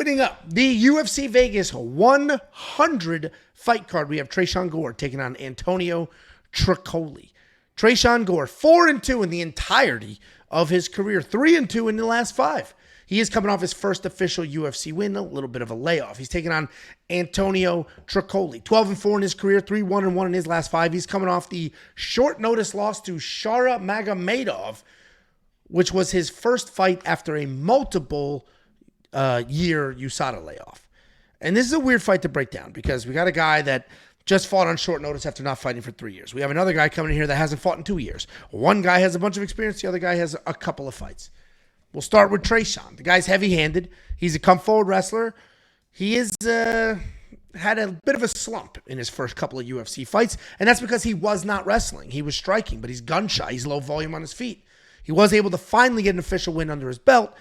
Opening up the UFC Vegas 100 fight card, we have Tresean Gore taking on Antonio Trocoli. Tresean Gore, 4-2 in the entirety of his career, 3-2 in the last 5. He is coming off his first official UFC win, a little bit of a layoff. He's taking on Antonio Trocoli, 12-4 in his career, 3-1-1 in his last 5. He's coming off the short notice loss to Shara Magomedov, which was his first fight after a multiple year USADA layoff. And this is a weird fight to break down because we got a guy that just fought on short notice after not fighting for 3 years. We have another guy coming in here that hasn't fought in 2 years. One guy has a bunch of experience. The other guy has a couple of fights. We'll start with Tresean. The guy's heavy-handed. He's a come-forward wrestler. He is had a bit of a slump in his first couple of UFC fights, and that's because he was not wrestling. He was striking, but he's gun-shy. He's low volume on his feet. He was able to finally get an official win under his belt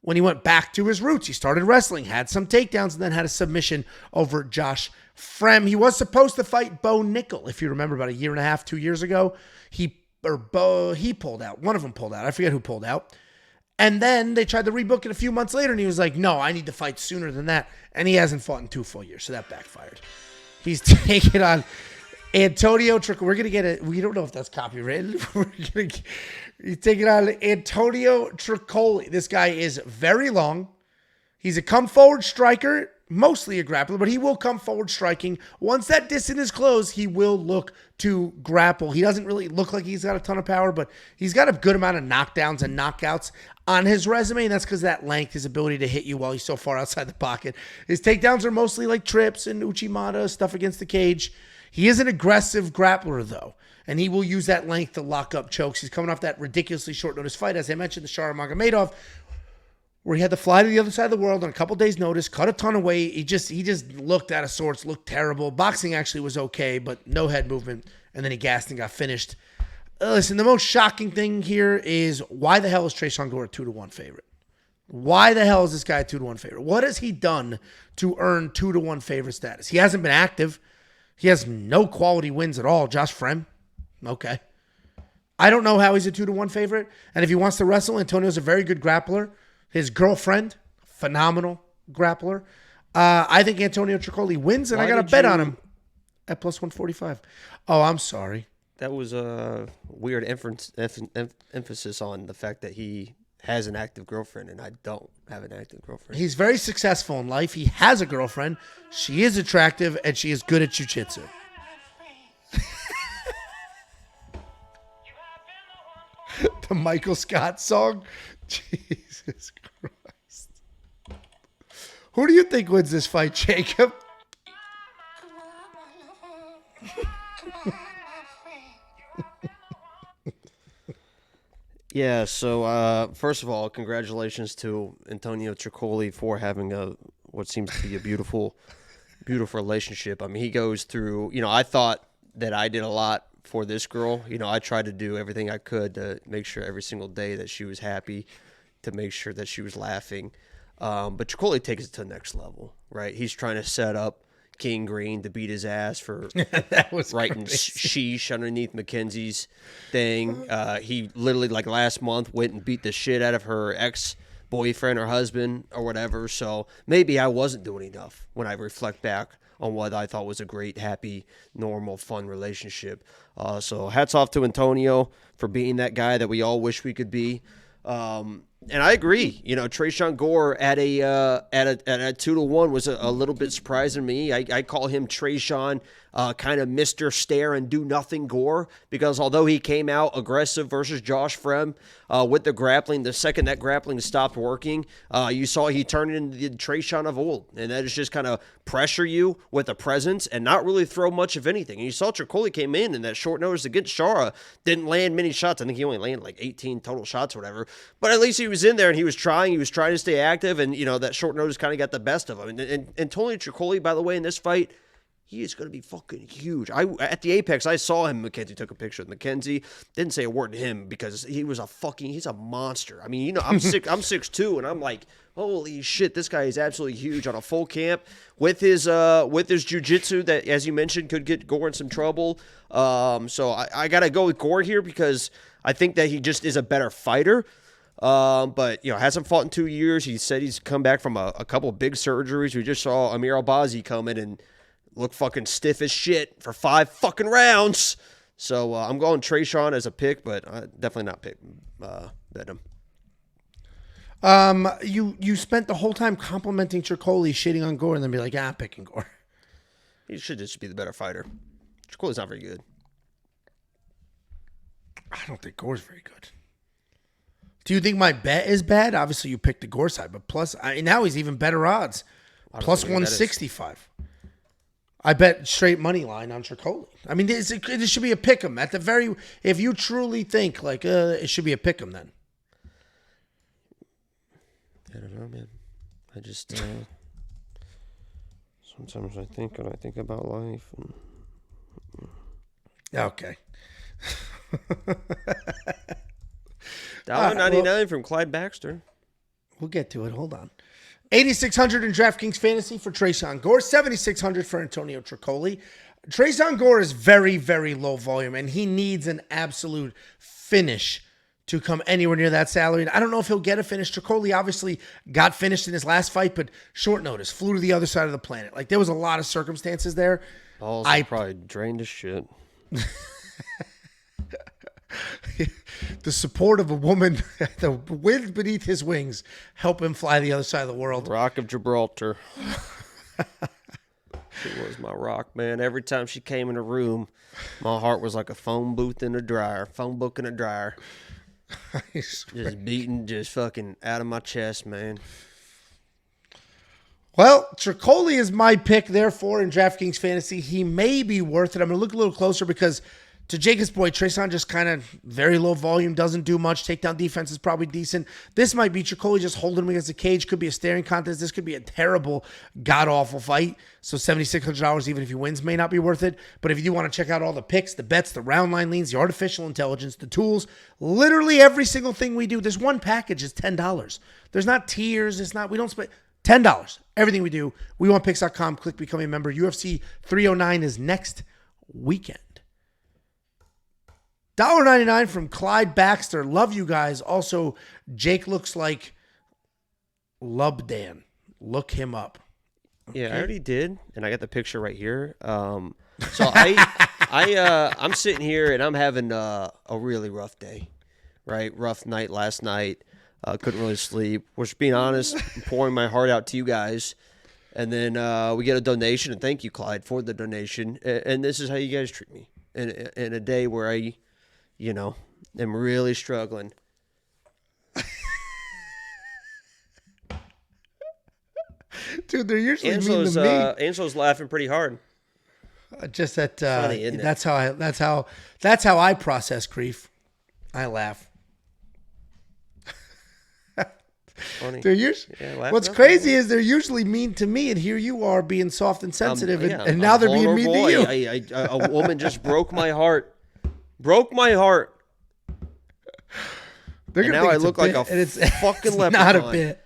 when he went back to his roots. He started wrestling, had some takedowns, and then had a submission over Josh Frem. He was supposed to fight Bo Nickel, if you remember, about a year and a half, 2 years ago. He pulled out. One of them pulled out. I forget who pulled out. And then they tried to rebook it a few months later, and he was like, no, I need to fight sooner than that. And he hasn't fought in 2 full years, so that backfired. He's taking on Antonio Trocoli. We're going to get it. We don't know if that's copyrighted. He's taking on Antonio Trocoli. This guy is very long. He's a come-forward striker, mostly a grappler, but he will come forward striking. Once that distance is closed, he will look to grapple. He doesn't really look like he's got a ton of power, but he's got a good amount of knockdowns and knockouts on his resume, and that's because that length, his ability to hit you while he's so far outside the pocket. His takedowns are mostly like trips and Uchimata, stuff against the cage. He is an aggressive grappler, though, and he will use that length to lock up chokes. He's coming off that ridiculously short notice fight, as I mentioned, the Shara Magomedov, where he had to fly to the other side of the world on a couple days' notice, cut a ton of weight. He just looked out of sorts, looked terrible. Boxing actually was okay, but no head movement, and then he gassed and got finished. Listen, the most shocking thing here is why the hell is Tresean Gore a 2-1 favorite? Why the hell is this guy a 2-1 favorite? What has he done to earn 2-1 favorite status? He hasn't been active. He has no quality wins at all. Josh Frem, okay. I don't know how he's a 2-1 favorite, and if he wants to wrestle, Antonio's a very good grappler. His girlfriend, phenomenal grappler. I think Antonio Trocoli wins, and I got a bet on him at plus 145. Oh, I'm sorry. That was a weird emphasis on the fact that he has an active girlfriend, and I don't have an active girlfriend. He's very successful in life. He has a girlfriend. She is attractive, and she is good at jiu-jitsu. The Michael Scott song? Jesus Christ. Who do you think wins this fight, Jacob? Yeah, so first of all, congratulations to Antonio Trocoli for having what seems to be a beautiful relationship. I mean, he goes through, I thought that I did a lot for this girl. I tried to do everything I could to make sure every single day that she was happy, to make sure that she was laughing. But Trocoli takes it to the next level, right? He's trying to set up King Green to beat his ass for that was writing sheesh underneath Mackenzie's thing. He literally, like last month, went and beat the shit out of her ex-boyfriend or husband or whatever. So maybe I wasn't doing enough when I reflect back on what I thought was a great, happy, normal, fun relationship. So hats off to Antonio for being that guy that we all wish we could be. And I agree. Tresean Gore at a 2-1 was a little bit surprising to me. I call him Tresean, kind of Mr. Stare and Do Nothing Gore, because although he came out aggressive versus Josh Frem with the grappling, the second that grappling stopped working, you saw he turned into the Tresean of old, and that is just kind of pressure you with a presence and not really throw much of anything. And you saw Trocoli came in that short notice against Shara, didn't land many shots. I think he only landed like 18 total shots or whatever, but at least he was in there and he was trying to stay active, and that short notice kind of got the best of him. And Tony Trocoli, by the way, in this fight, he is going to be fucking huge. At the Apex, I saw him. Mackenzie took a picture with Mackenzie. Didn't say a word to him because he's a monster. I mean, I'm 6'2", and I'm like, holy shit, this guy is absolutely huge on a full camp with his jiu-jitsu that, as you mentioned, could get Gore in some trouble. So I got to go with Gore here because I think that he just is a better fighter. But, hasn't fought in 2 years. He said he's come back from a couple of big surgeries. We just saw Amir Albazi come in and look fucking stiff as shit for 5 fucking rounds. So I'm going Tresean as a pick, but definitely not bet him. You spent the whole time complimenting Trocoli, shitting on Gore, and then be like, I'm picking Gore. He should just be the better fighter. Trocoli's not very good. I don't think Gore's very good. Do you think my bet is bad? Obviously, you picked the Gore side, but now he's even better odds. Plus 165. I bet straight money line on Trocoli. I mean, it should be a pick 'em. If you truly think it should be a pick 'em, then. I don't know, man. I just sometimes I think when I think about life. Okay. $1.99 from Clyde Baxter. We'll get to it. Hold on. 8,600 in DraftKings Fantasy for Tresean Gore. 7,600 for Antonio Trocoli. Tresean Gore is very, very low volume, and he needs an absolute finish to come anywhere near that salary. And I don't know if he'll get a finish. Trocoli obviously got finished in his last fight, but short notice, flew to the other side of the planet. Like, there was a lot of circumstances there. Balls probably drained his shit. The support of a woman, the wind beneath his wings, help him fly the other side of the world. Rock of Gibraltar. She was my rock, man. Every time she came in the room, my heart was like a phone book in a dryer. Just beating, just fucking out of my chest, man. Well, Trocoli is my pick, therefore, in DraftKings Fantasy. He may be worth it. I'm going to look a little closer because, to Jacob's boy, Tresean just kind of very low volume, doesn't do much. Takedown defense is probably decent. This might be Trocoli just holding him against the cage. Could be a staring contest. This could be a terrible, god-awful fight. So $7,600, even if he wins, may not be worth it. But if you do want to check out all the picks, the bets, the round line leans, the artificial intelligence, the tools, literally every single thing we do, there's one package is $10. There's not tiers. We don't spend $10. Everything we do, WeWantPicks.com. Click Become a Member. UFC 309 is next weekend. $1.99 from Clyde Baxter. Love you guys. Also, Jake looks like Lubdan. Look him up. Okay. Yeah, I already did, and I got the picture right here. So I'm sitting here and I'm having a really rough day, right? Rough night last night. Couldn't really sleep. Was being honest, pouring my heart out to you guys, and then we get a donation, and thank you, Clyde, for the donation. And this is how you guys treat me in a day where I am really struggling. Dude, they're usually mean to me. Angelo's laughing pretty hard. Just that funny, that's how I process grief. I laugh. Funny. What's crazy is they're usually mean to me, and here you are being soft and sensitive, and now they're being mean to you. A woman just broke my heart. Broke my heart. And now I look like a fucking leprechaun. Not a bit.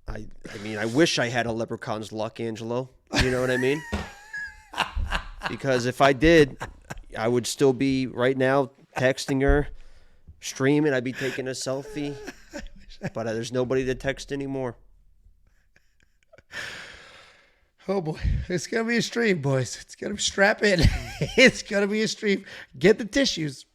I mean, I wish I had a leprechaun's luck, Angelo. You know what I mean? Because if I did, I would still be right now texting her, streaming. I'd be taking a selfie. But there's nobody to text anymore. Oh, boy. It's going to be a stream, boys. It's going to strap in. It's going to be a stream. Get the tissues.